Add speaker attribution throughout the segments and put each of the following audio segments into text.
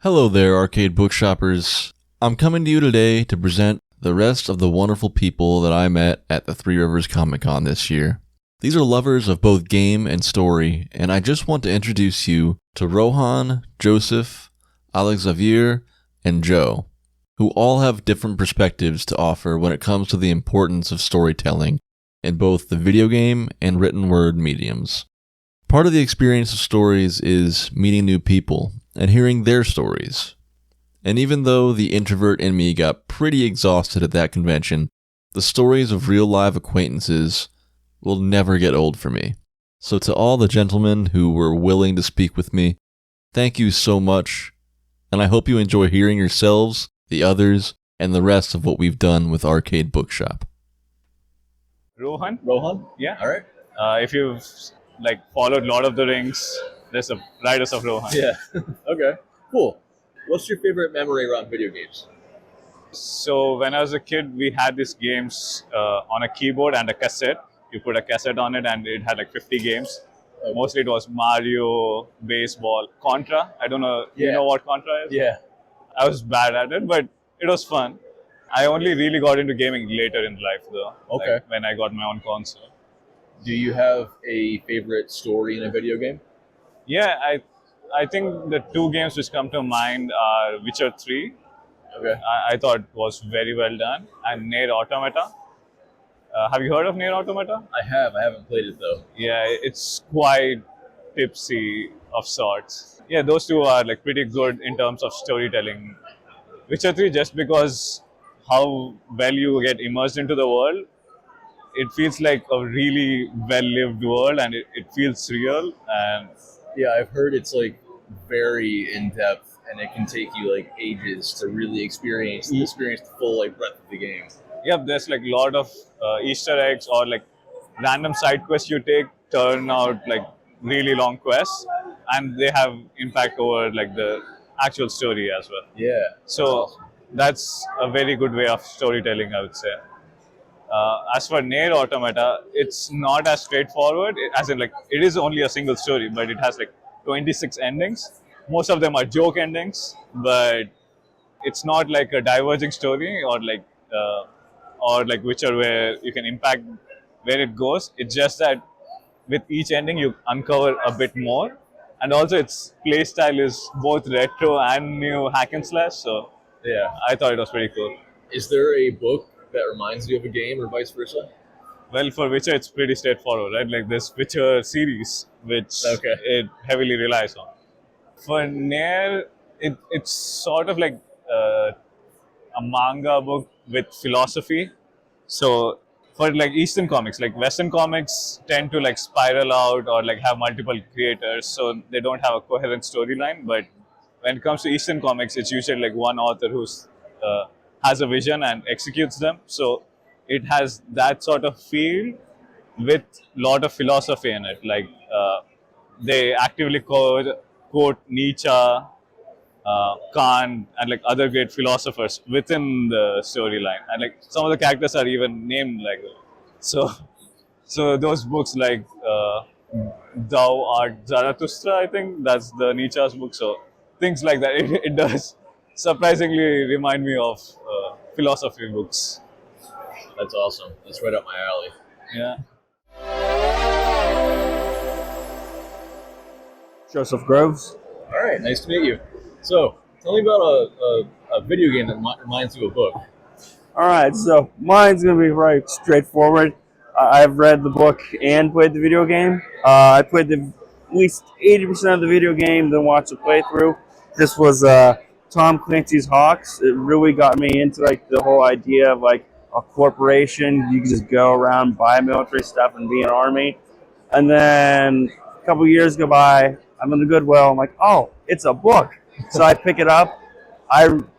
Speaker 1: Hello there, Arcade Bookshoppers. I'm coming to you today to present the rest of the wonderful people that I met at the 3Rivers Comicon this year. These are lovers of both game and story, and I just want to introduce you to Rohan, Joseph, Alexavier, and Joe, who all have different perspectives to offer when it comes to the importance of storytelling in both the video game and written word mediums. Part of the experience of stories is meeting new people and hearing their stories. And even though the introvert in me got pretty exhausted at that convention, the stories of real live acquaintances will never get old for me. So to all the gentlemen who were willing to speak with me, thank you so much, and I hope you enjoy hearing yourselves, the others, and the rest of what we've done with Arcade Bookshop.
Speaker 2: Rohan?
Speaker 3: Yeah.
Speaker 2: All right. If you've followed Lord of the Rings, there's a Riders of Rohan.
Speaker 3: Yeah. Okay. Cool. What's your favorite memory around video games?
Speaker 2: So when I was a kid, we had these games on a keyboard and a cassette. You put a cassette on it and it had like 50 games.
Speaker 3: Okay.
Speaker 2: Mostly it was Mario, baseball, Contra. I don't know.
Speaker 3: Yeah.
Speaker 2: You know what Contra is?
Speaker 3: Yeah.
Speaker 2: I was bad at it, but it was fun. I only really got into gaming later in life though.
Speaker 3: Okay.
Speaker 2: Like when I got my own console.
Speaker 3: Do you have a favorite story in a video game?
Speaker 2: Yeah, I think the two games which come to mind are Witcher 3.
Speaker 3: Okay.
Speaker 2: I thought was very well done, and Nier Automata. Have you heard of Nier Automata?
Speaker 3: I have. I haven't played it though.
Speaker 2: Yeah, it's quite tipsy of sorts. Yeah, those two are like pretty good in terms of storytelling. Witcher 3 just because how well you get immersed into the world. It feels like a really well-lived world, and it feels real. And
Speaker 3: Yeah, I've heard it's like very in depth, and it can take you like ages to really experience the full like breadth of the game.
Speaker 2: yep, there's like a lot of Easter eggs or like random side quests you take turn out like really long quests, and they have impact over like the actual story as well.
Speaker 3: Yeah.
Speaker 2: So that's a very good way of storytelling, I would say. As for Nier Automata, it's not as straightforward. As in, like, it is only a single story, but it has like 26 endings. Most of them are joke endings, but it's not like a diverging story or like Witcher where you can impact where it goes. It's just that with each ending you uncover a bit more, and also its play style is both retro and new hack and slash. So
Speaker 3: Yeah.
Speaker 2: I thought it was pretty cool.
Speaker 3: Is there a book that reminds you of a game, or vice versa?
Speaker 2: Well, for Witcher, it's pretty straightforward, right? Like this Witcher series, which
Speaker 3: Okay.
Speaker 2: it heavily relies on. For Nier, it's sort of like a manga book with philosophy. So for like Eastern comics, like Western comics tend to like spiral out or like have multiple creators, so they don't have a coherent storyline. But when it comes to Eastern comics, it's usually like one author who's has a vision and executes them. So it has that sort of feel with a lot of philosophy in it. Like they actively quote Nietzsche, Kant, and like other great philosophers within the storyline. And like some of the characters are even named like that. So those books like Thou Art Zarathustra, I think that's the Nietzsche's book. So things like that. It does surprisingly remind me of philosophy books.
Speaker 3: That's awesome. That's right up my alley.
Speaker 2: Yeah.
Speaker 4: Joseph Groves.
Speaker 3: All right. Nice to meet you. So, tell me about a video game that reminds you of a book.
Speaker 4: All right, so mine's going to be very straightforward. I've read the book and played the video game. I played at least 80% of the video game, then watched the playthrough. This was Tom Clancy's Hawks. It really got me into like the whole idea of like a corporation. You can just go around, buy military stuff, and be an army. And then a couple years go by, I'm in the Goodwill. I'm like, oh, it's a book. So I pick it up.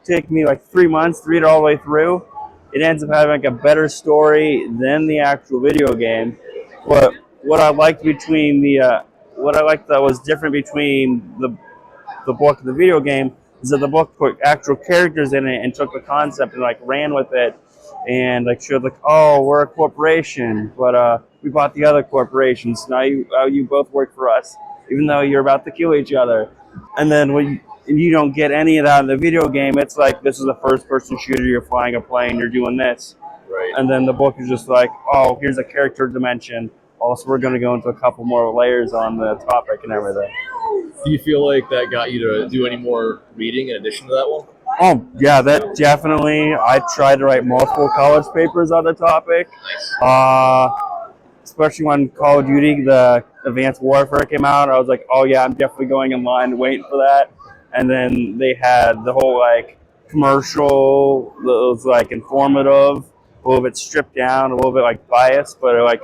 Speaker 4: Take me like 3 months to read it all the way through. It ends up having like a better story than the actual video game. But what I liked that was different between the book and the video game is that the book put actual characters in it and took the concept and like ran with it and like showed like, oh, we're a corporation, but we bought the other corporations. Now you both work for us, even though you're about to kill each other. And then and you don't get any of that in the video game. It's like, this is a first-person shooter, you're flying a plane, you're doing this.
Speaker 3: Right.
Speaker 4: And then the book is just like, oh, here's a character dimension. Also, we're going to go into a couple more layers on the topic and everything.
Speaker 3: Do you feel like that got you to do any more reading in addition to that one?
Speaker 4: Oh, yeah, that definitely. I tried to write multiple college papers on the topic. Especially when Call of Duty, the Advanced Warfare came out. I was like, oh, yeah, I'm definitely going in line waiting for that. And then they had the whole, like, commercial that was, like, informative, a little bit stripped down, a little bit, like, biased, but, like,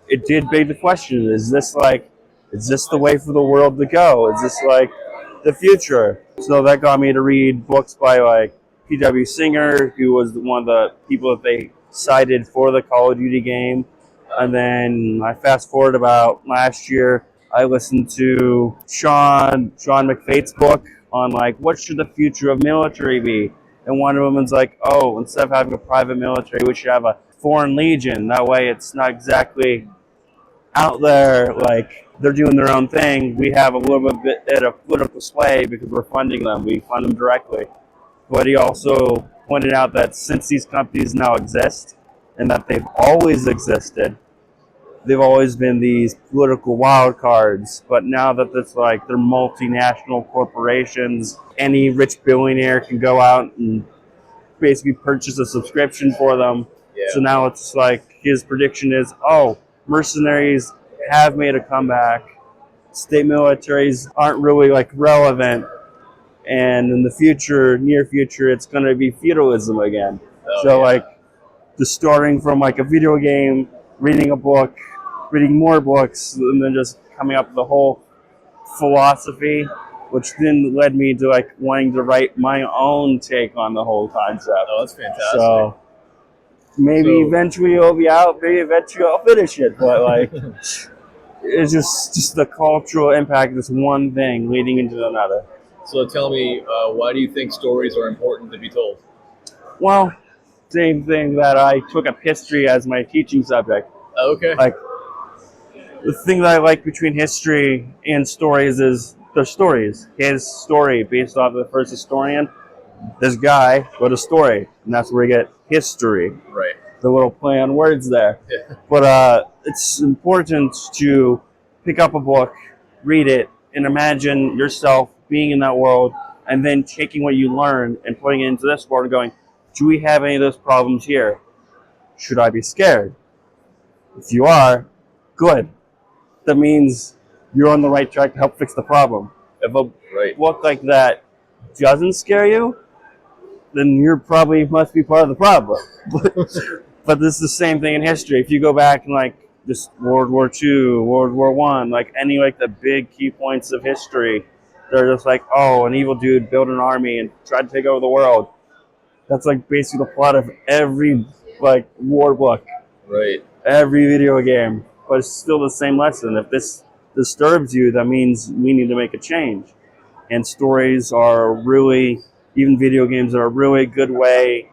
Speaker 4: it did beg the question, is this the way for the world to go? Is this, like, the future? So that got me to read books by, like, P.W. Singer, who was one of the people that they cited for the Call of Duty game. And then I fast forward about last year, I listened to Sean McFate's book on, like, what should the future of military be? And one of them is like, oh, instead of having a private military, we should have a foreign legion. That way it's not exactly out there, like, they're doing their own thing. We have a little bit of political sway because we're funding them. We fund them directly. But he also pointed out that since these companies now exist, and that they've always existed, they've always been these political wild cards. But now that it's like they're multinational corporations, any rich billionaire can go out and basically purchase a subscription for them.
Speaker 3: Yeah.
Speaker 4: So now it's like his prediction is, oh, mercenaries have made a comeback. State militaries aren't really, like, relevant. And in the future, near future, it's going to be feudalism again. Like, just starting from, like, a video game, reading a book, reading more books, and then just coming up with the whole philosophy, which then led me to, like, wanting to write my own take on the whole concept.
Speaker 3: Oh, that's fantastic.
Speaker 4: So maybe eventually it'll be out, maybe eventually I'll finish it, but, like, it's just the cultural impact of this one thing leading into another.
Speaker 3: So tell me, why do you think stories are important to be told?
Speaker 4: Well, same thing that I took up history as my teaching subject.
Speaker 3: Okay.
Speaker 4: Like, the thing that I like between history and stories is they're stories. His story based off of the first historian, this guy wrote a story, and that's where you get history.
Speaker 3: Right.
Speaker 4: The little play on words there.
Speaker 3: Yeah.
Speaker 4: But it's important to pick up a book, read it, and imagine yourself being in that world, and then taking what you learn and putting it into this world and going, do we have any of those problems here? Should I be scared? If you are, good. That means you're on the right track to help fix the problem. If a book like that doesn't scare you, then you're probably must be part of the problem. But this is the same thing in history. If you go back and, like, just World War II, World War I, like any, like, the big key points of history, they're just like, oh, an evil dude built an army and tried to take over the world. That's, like, basically the plot of every, like, war book.
Speaker 3: Right.
Speaker 4: Every video game. But it's still the same lesson. If this disturbs you, that means we need to make a change. And stories are really, even video games are a really good way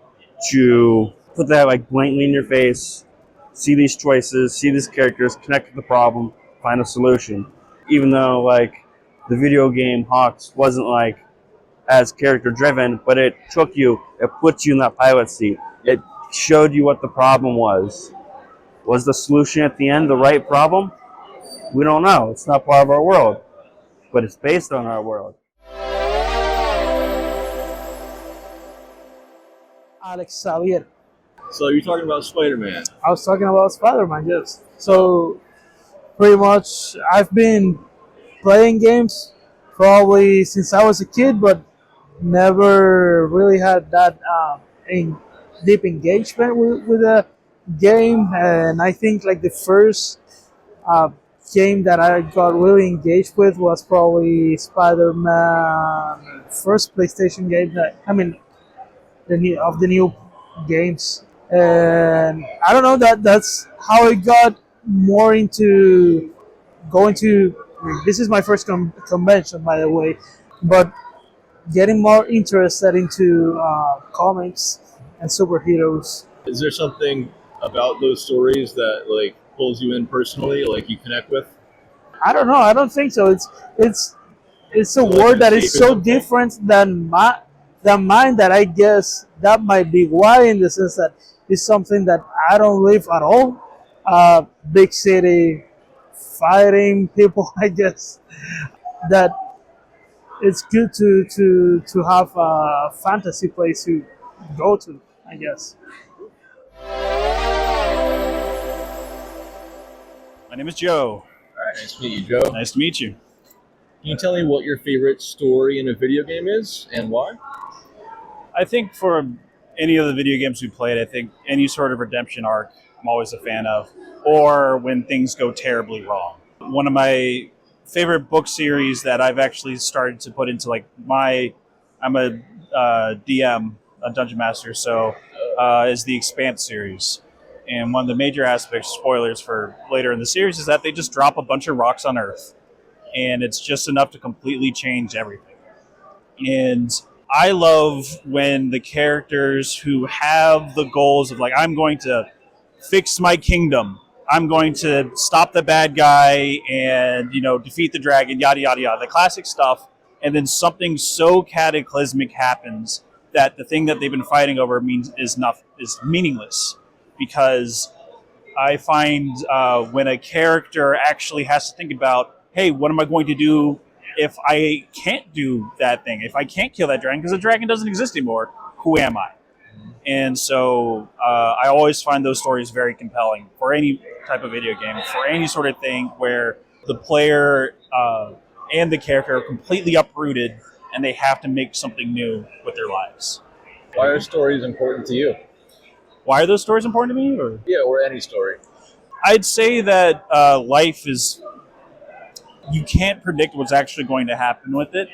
Speaker 4: to put that, like, blatantly in your face, see these choices, see these characters, connect with the problem, find a solution. Even though, like, the video game Hawks wasn't, like, as character driven, but it took you, it put you in that pilot seat. It showed you what the problem was. Was the solution at the end the right problem? We don't know. It's not part of our world, but it's based on our world.
Speaker 5: Alexavier.
Speaker 3: So you're talking about Spider-Man.
Speaker 5: I was talking about Spider-Man, yes. So pretty much I've been playing games probably since I was a kid, but never really had that deep engagement with a game. And I think, like, the first game that I got really engaged with was probably Spider-Man first PlayStation game the new games. And I don't know, that's how I got more into going to, this is my first convention, by the way, but getting more interested into comics and superheroes.
Speaker 3: Is there something about those stories that, like, pulls you in personally, like you connect with?
Speaker 5: I don't know. I don't think so. it's a
Speaker 3: Like
Speaker 5: word
Speaker 3: an
Speaker 5: that is so
Speaker 3: escapism thing?
Speaker 5: different than mine that I guess that might be why, in the sense that it's something that I don't live at all. Big city, fighting people, I guess. That it's good to have a fantasy place to go to, I guess.
Speaker 6: My name is Joe.
Speaker 3: All right, nice to meet you, Joe.
Speaker 6: Nice to meet you.
Speaker 3: Can you tell me what your favorite story in a video game is and why?
Speaker 6: I think for any of the video games we played, I think any sort of redemption arc I'm always a fan of, or when things go terribly wrong. One of my favorite book series that I've actually started to put into like I'm a DM, a dungeon master, so is the Expanse series. And one of the major aspects, spoilers for later in the series, is that they just drop a bunch of rocks on Earth. And it's just enough to completely change everything. And I love when the characters who have the goals of like, I'm going to fix my kingdom, I'm going to stop the bad guy and, defeat the dragon, yada, yada, yada, the classic stuff. And then something so cataclysmic happens that the thing that they've been fighting over is meaningless. Because I find when a character actually has to think about, hey, what am I going to do if I can't do that thing? If I can't kill that dragon, because the dragon doesn't exist anymore, who am I? And so I always find those stories very compelling for any type of video game, for any sort of thing where the player and the character are completely uprooted and they have to make something new with their lives.
Speaker 3: Why are stories important to you?
Speaker 6: Why are those stories important to me? Or?
Speaker 3: Yeah, or any story.
Speaker 6: I'd say that life is, you can't predict what's actually going to happen with it.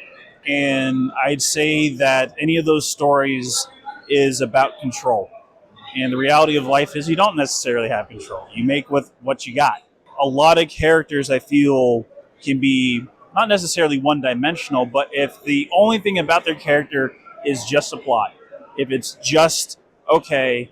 Speaker 6: And I'd say that any of those stories is about control. And the reality of life is you don't necessarily have control. You make with what you got. A lot of characters, I feel, can be not necessarily one-dimensional, but if the only thing about their character is just a plot, if it's just, okay,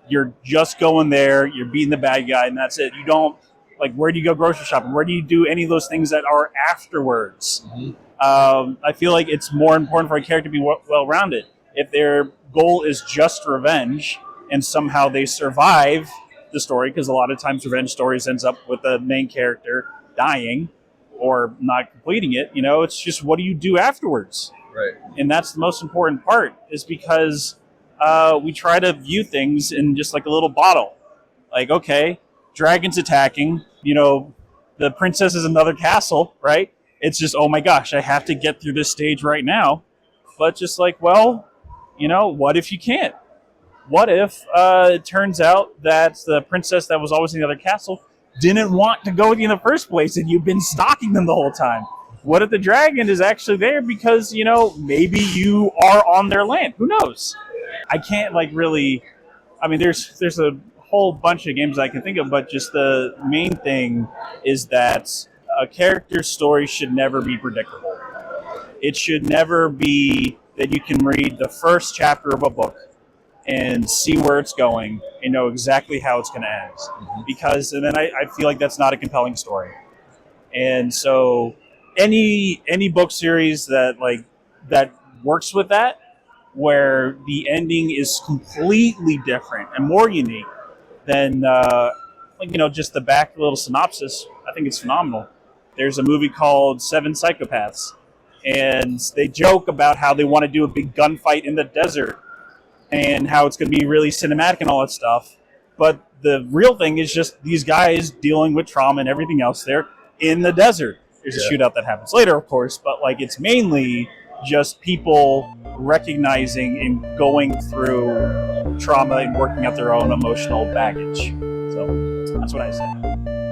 Speaker 6: you're just going there, you're beating the bad guy, and that's it. You don't, like, where do you go grocery shopping? Where do you do any of those things that are afterwards? Mm-hmm. I feel like it's more important for a character to be well-rounded. If their goal is just revenge, and somehow they survive the story, because a lot of times revenge stories ends up with the main character dying or not completing it, it's just, what do you do afterwards?
Speaker 3: Right.
Speaker 6: And that's the most important part, is because we try to view things in just like a little bottle. Like, okay, dragons attacking, the princess is another castle, right? It's just, oh my gosh, I have to get through this stage right now. But just like, well, what if you can't? What if it turns out that the princess that was always in the other castle didn't want to go with you in the first place and you've been stalking them the whole time? What if the dragon is actually there because, maybe you are on their land? Who knows? I can't really, there's a whole bunch of games I can think of, but just the main thing is that a character's story should never be predictable. It should never be that you can read the first chapter of a book and see where it's going and know exactly how it's going to end. Mm-hmm. Because then I feel like that's not a compelling story. And so any book series that works with that, where the ending is completely different and more unique than just the back little synopsis, I think it's phenomenal. There's a movie called Seven Psychopaths, and they joke about how they want to do a big gunfight in the desert and how it's going to be really cinematic and all that stuff. But the real thing is just these guys dealing with trauma and everything else there in the desert. There's a shootout that happens later, of course, but it's mainly just people recognizing and going through trauma and working out their own emotional baggage. So that's what I say.